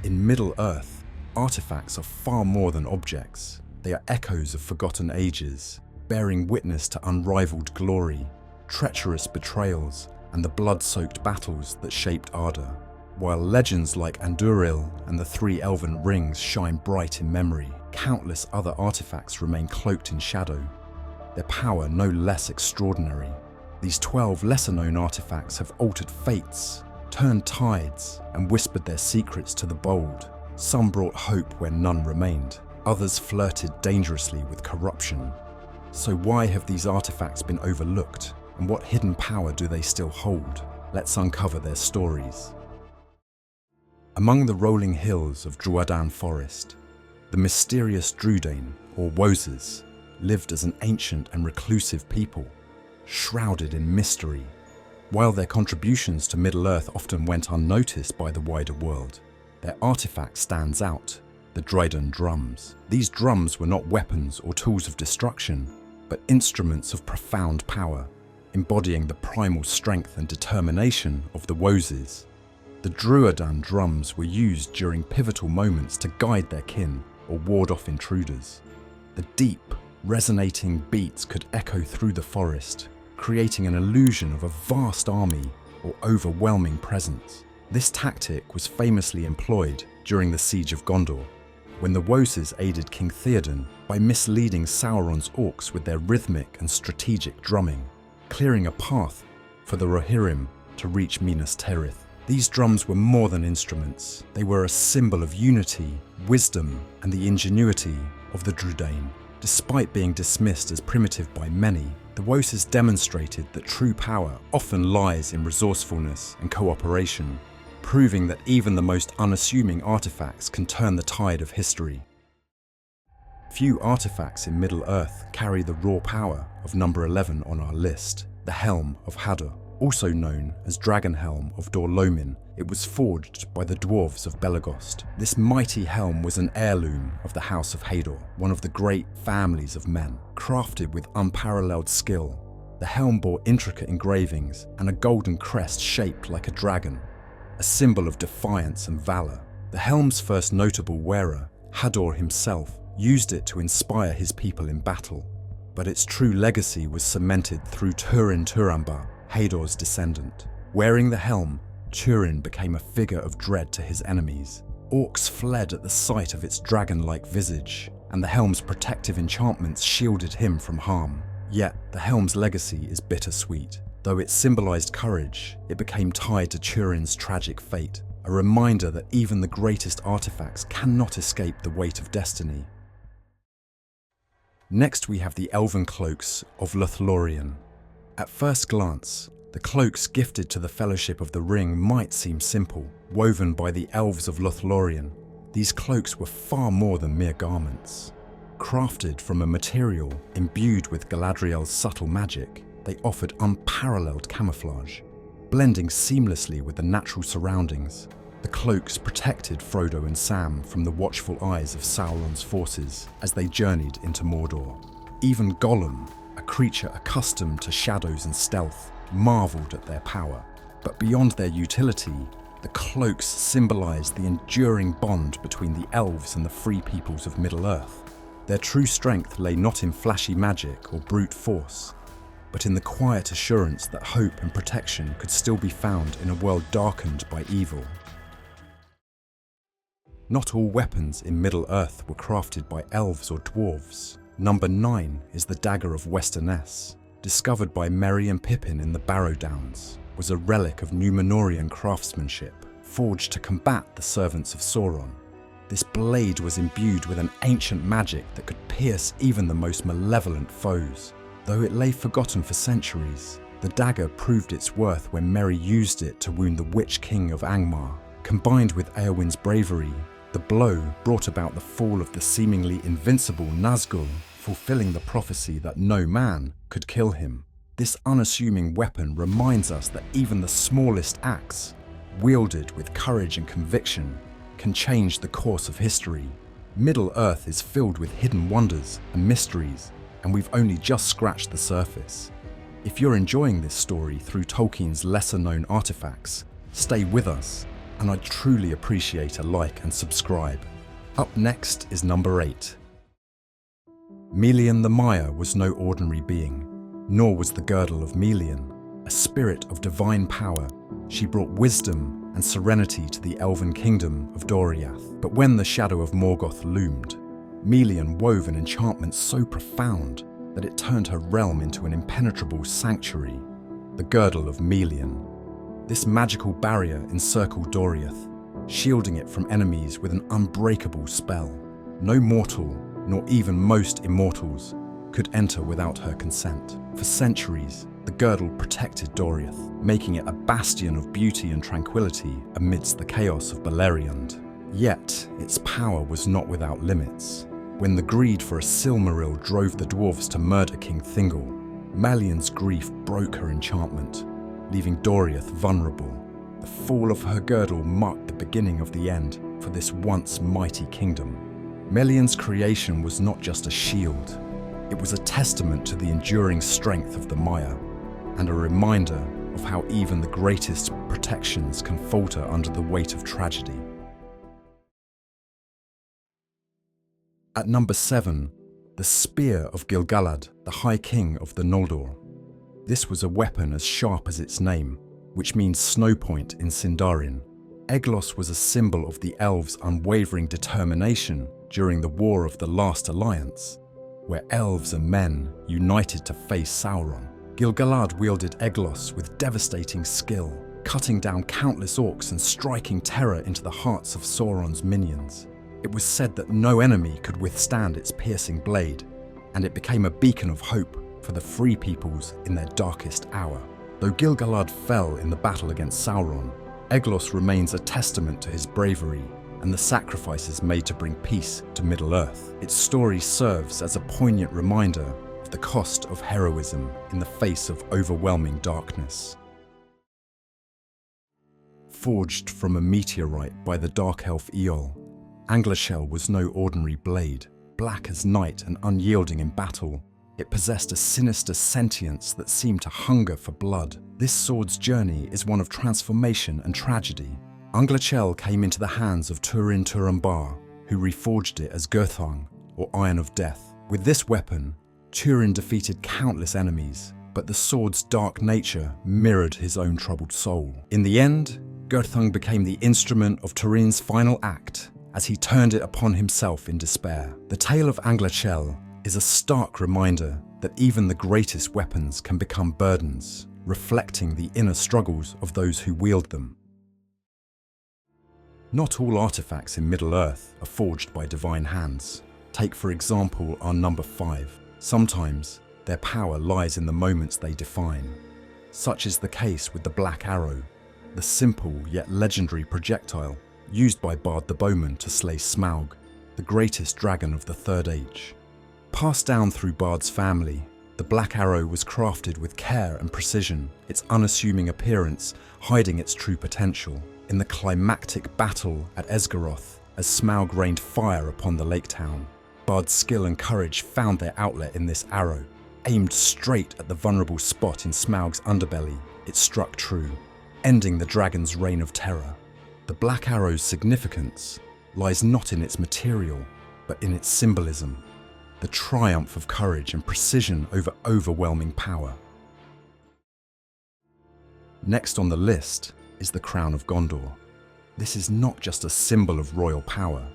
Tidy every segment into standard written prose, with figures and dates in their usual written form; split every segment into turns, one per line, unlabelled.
In Middle-earth, artifacts are far more than objects. They are echoes of forgotten ages, bearing witness to unrivaled glory, treacherous betrayals, and the blood-soaked battles that shaped Arda. While legends like Andúril and the 3 elven rings shine bright in memory, countless other artifacts remain cloaked in shadow, their power no less extraordinary. These 12 lesser-known artifacts have altered fates, turned tides, and whispered their secrets to the bold. Some brought hope where none remained. Others flirted dangerously with corruption. So why have these artifacts been overlooked, and what hidden power do they still hold? Let's uncover their stories. Among the rolling hills of Drúadan Forest, the mysterious Drúdain, or Woses, lived as an ancient and reclusive people, shrouded in mystery. While their contributions to Middle-earth often went unnoticed by the wider world, their artifact stands out, the Drúadan Drums. These drums were not weapons or tools of destruction, but instruments of profound power, embodying the primal strength and determination of the Woses. The Drúadan drums were used during pivotal moments to guide their kin or ward off intruders. The deep, resonating beats could echo through the forest, creating an illusion of a vast army or overwhelming presence. This tactic was famously employed during the Siege of Gondor, when the Woses aided King Theoden by misleading Sauron's orcs with their rhythmic and strategic drumming, clearing a path for the Rohirrim to reach Minas Tirith. These drums were more than instruments. They were a symbol of unity, wisdom, and the ingenuity of the Drúdain. Despite being dismissed as primitive by many, the Woses demonstrated that true power often lies in resourcefulness and cooperation, proving that even the most unassuming artifacts can turn the tide of history. Few artifacts in Middle-earth carry the raw power of number 11 on our list, the Helm of Hador. Also known as Dragon-helm of Dor-lómin, it was forged by the dwarves of Belegost. This mighty helm was an heirloom of the House of Hador, one of the great families of men. Crafted with unparalleled skill, the helm bore intricate engravings and a golden crest shaped like a dragon, a symbol of defiance and valor. The helm's first notable wearer, Hador himself, used it to inspire his people in battle, but its true legacy was cemented through Turin Turambar, Hador's descendant. Wearing the helm, Turin became a figure of dread to his enemies. Orcs fled at the sight of its dragon-like visage, and the helm's protective enchantments shielded him from harm. Yet, the helm's legacy is bittersweet. Though it symbolized courage, it became tied to Turin's tragic fate, a reminder that even the greatest artifacts cannot escape the weight of destiny. Next we have the Elven-cloaks of Lothlórien. At first glance, the cloaks gifted to the Fellowship of the Ring might seem simple, woven by the elves of Lothlórien. These cloaks were far more than mere garments. Crafted from a material imbued with Galadriel's subtle magic, they offered unparalleled camouflage. Blending seamlessly with the natural surroundings, the cloaks protected Frodo and Sam from the watchful eyes of Sauron's forces as they journeyed into Mordor. Even Gollum, a creature accustomed to shadows and stealth, marveled at their power. But beyond their utility, the cloaks symbolized the enduring bond between the elves and the free peoples of Middle-earth. Their true strength lay not in flashy magic or brute force, but in the quiet assurance that hope and protection could still be found in a world darkened by evil. Not all weapons in Middle-earth were crafted by elves or dwarves. Number 9 is the Dagger of Westernesse, discovered by Merry and Pippin in the Barrow Downs, was a relic of Númenórean craftsmanship, forged to combat the servants of Sauron. This blade was imbued with an ancient magic that could pierce even the most malevolent foes. Though it lay forgotten for centuries, the dagger proved its worth when Merry used it to wound the Witch King of Angmar. Combined with Éowyn's bravery, the blow brought about the fall of the seemingly invincible Nazgûl, fulfilling the prophecy that no man could kill him. This unassuming weapon reminds us that even the smallest axe, wielded with courage and conviction, can change the course of history. Middle-earth is filled with hidden wonders and mysteries, and we've only just scratched the surface. If you're enjoying this story through Tolkien's lesser-known artifacts, stay with us and I'd truly appreciate a like and subscribe. Up next is number 8. Melian the Mire was no ordinary being, nor was the Girdle of Melian. A spirit of divine power, she brought wisdom and serenity to the elven kingdom of Doriath. But when the shadow of Morgoth loomed, Melian wove an enchantment so profound that it turned her realm into an impenetrable sanctuary, the Girdle of Melian. This magical barrier encircled Doriath, shielding it from enemies with an unbreakable spell. No mortal, nor even most immortals, could enter without her consent. For centuries, the Girdle protected Doriath, making it a bastion of beauty and tranquility amidst the chaos of Beleriand. Yet, its power was not without limits. When the greed for a Silmaril drove the dwarves to murder King Thingol, Melian's grief broke her enchantment, leaving Doriath vulnerable. The fall of her Girdle marked the beginning of the end for this once mighty kingdom. Melian's creation was not just a shield, it was a testament to the enduring strength of the Mire, and a reminder of how even the greatest protections can falter under the weight of tragedy. At number 7, the Spear of Gil-galad, the High King of the Noldor. This was a weapon as sharp as its name, which means snow point in Sindarin. Eglos was a symbol of the elves' unwavering determination during the War of the Last Alliance, where elves and men united to face Sauron. Gil-galad wielded Eglos with devastating skill, cutting down countless orcs and striking terror into the hearts of Sauron's minions. It was said that no enemy could withstand its piercing blade, and it became a beacon of hope for the free peoples in their darkest hour. Though Gil-galad fell in the battle against Sauron, Eglos remains a testament to his bravery and the sacrifices made to bring peace to Middle-earth. Its story serves as a poignant reminder of the cost of heroism in the face of overwhelming darkness. Forged from a meteorite by the dark elf Eol, Anglachel was no ordinary blade. Black as night and unyielding in battle, it possessed a sinister sentience that seemed to hunger for blood. This sword's journey is one of transformation and tragedy. Anglachel came into the hands of Turin Turambar, who reforged it as Gurthang, or Iron of Death. With this weapon, Turin defeated countless enemies, but the sword's dark nature mirrored his own troubled soul. In the end, Gurthang became the instrument of Turin's final act, as he turned it upon himself in despair. The tale of Anglachel is a stark reminder that even the greatest weapons can become burdens, reflecting the inner struggles of those who wield them. Not all artifacts in Middle-earth are forged by divine hands. Take for example our number 5. Sometimes their power lies in the moments they define. Such is the case with the Black Arrow, the simple yet legendary projectile used by Bard the Bowman to slay Smaug, the greatest dragon of the Third Age. Passed down through Bard's family, the Black Arrow was crafted with care and precision, its unassuming appearance hiding its true potential. In the climactic battle at Esgaroth, as Smaug rained fire upon the lake town, Bard's skill and courage found their outlet in this arrow. Aimed straight at the vulnerable spot in Smaug's underbelly, it struck true, ending the dragon's reign of terror. The Black Arrow's significance lies not in its material, but in its symbolism, the triumph of courage and precision over overwhelming power. Next on the list is the Crown of Gondor. This is not just a symbol of royal power,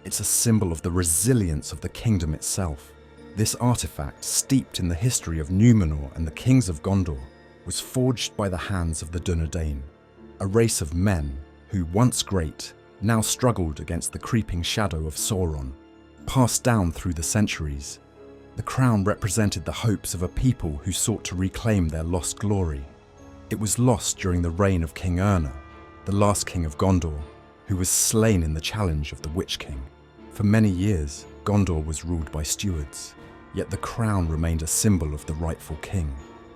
it's a symbol of the resilience of the kingdom itself. This artifact, steeped in the history of Númenor and the kings of Gondor, was forged by the hands of the Dunedain, a race of men who, once great, now struggled against the creeping shadow of Sauron. Passed down through the centuries, the crown represented the hopes of a people who sought to reclaim their lost glory. It was lost during the reign of King Erna, the last king of Gondor, who was slain in the challenge of the Witch King. For many years, Gondor was ruled by stewards, yet the crown remained a symbol of the rightful king.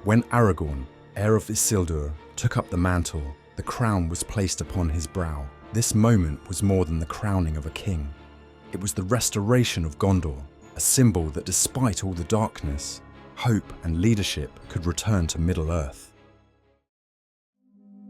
When Aragorn, heir of Isildur, took up the mantle, the crown was placed upon his brow. This moment was more than the crowning of a king. It was the restoration of Gondor, a symbol that despite all the darkness, hope and leadership could return to Middle-earth.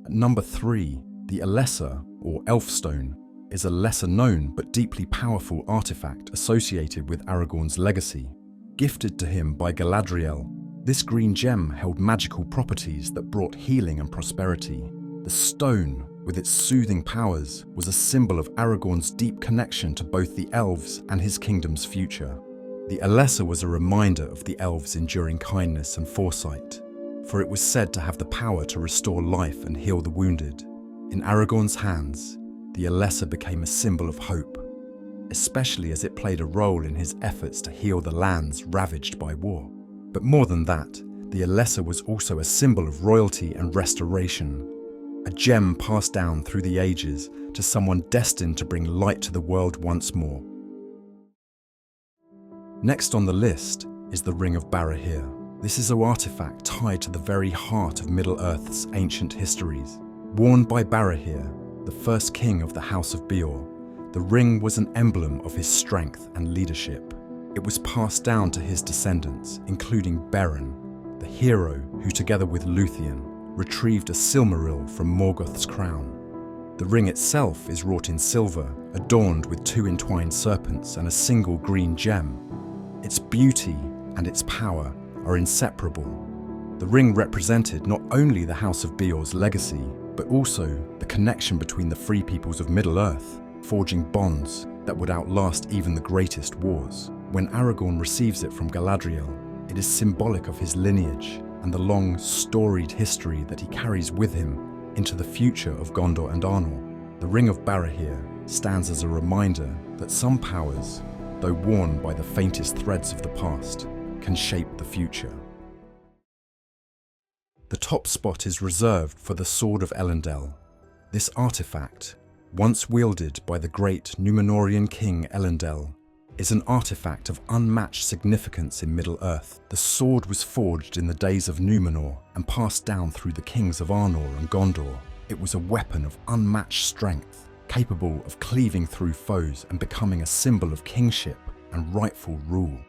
At number 3, The Elessar, or Elf Stone, is a lesser-known but deeply powerful artifact associated with Aragorn's legacy. Gifted to him by Galadriel, this green gem held magical properties that brought healing and prosperity. The stone, with its soothing powers, was a symbol of Aragorn's deep connection to both the elves and his kingdom's future. The Elessar was a reminder of the elves' enduring kindness and foresight, for it was said to have the power to restore life and heal the wounded. In Aragorn's hands, the Elessar became a symbol of hope, especially as it played a role in his efforts to heal the lands ravaged by war. But more than that, the Elessar was also a symbol of royalty and restoration, a gem passed down through the ages to someone destined to bring light to the world once more. Next on the list is the Ring of Barahir. This is an artifact tied to the very heart of Middle-earth's ancient histories. Worn by Barahir, the first king of the House of Beor, the ring was an emblem of his strength and leadership. It was passed down to his descendants, including Beren, the hero who, together with Luthien, retrieved a Silmaril from Morgoth's crown. The ring itself is wrought in silver, adorned with 2 entwined serpents and a single green gem. Its beauty and its power are inseparable. The ring represented not only the House of Beor's legacy, but also the connection between the free peoples of Middle-earth, forging bonds that would outlast even the greatest wars. When Aragorn receives it from Galadriel, it is symbolic of his lineage and the long, storied history that he carries with him into the future of Gondor and Arnor. The Ring of Barahir stands as a reminder that some powers, though worn by the faintest threads of the past, can shape the future. The top spot is reserved for the Sword of Elendil. This artifact, once wielded by the great Númenórean king Elendil, is an artifact of unmatched significance in Middle-earth. The sword was forged in the days of Númenor and passed down through the kings of Arnor and Gondor. It was a weapon of unmatched strength, capable of cleaving through foes and becoming a symbol of kingship and rightful rule.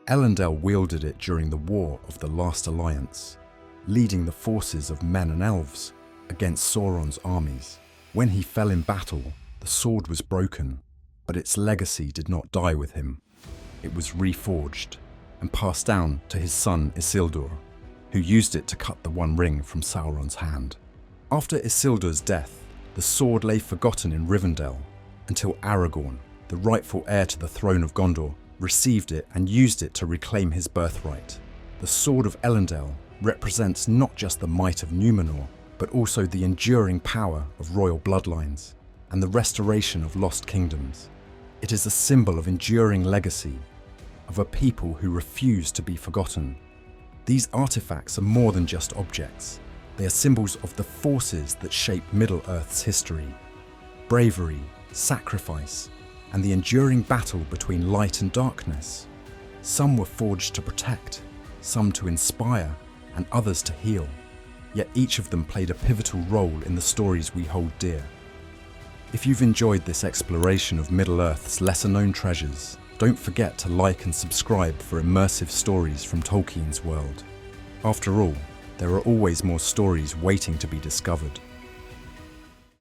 Elendil wielded it during the War of the Last Alliance, leading the forces of men and elves against Sauron's armies. When he fell in battle, the sword was broken, but its legacy did not die with him. It was reforged and passed down to his son Isildur, who used it to cut the One Ring from Sauron's hand. After Isildur's death, the sword lay forgotten in Rivendell until Aragorn, the rightful heir to the throne of Gondor, received it and used it to reclaim his birthright. The Sword of Elendil represents not just the might of Númenor, but also the enduring power of royal bloodlines and the restoration of lost kingdoms. It is a symbol of enduring legacy, of a people who refuse to be forgotten. These artifacts are more than just objects. They are symbols of the forces that shape Middle-earth's history. Bravery, sacrifice, and the enduring battle between light and darkness. Some were forged to protect, some to inspire, and others to heal. Yet each of them played a pivotal role in the stories we hold dear. If you've enjoyed this exploration of Middle-earth's lesser-known treasures, don't forget to like and subscribe for immersive stories from Tolkien's world. After all, there are always more stories waiting to be discovered.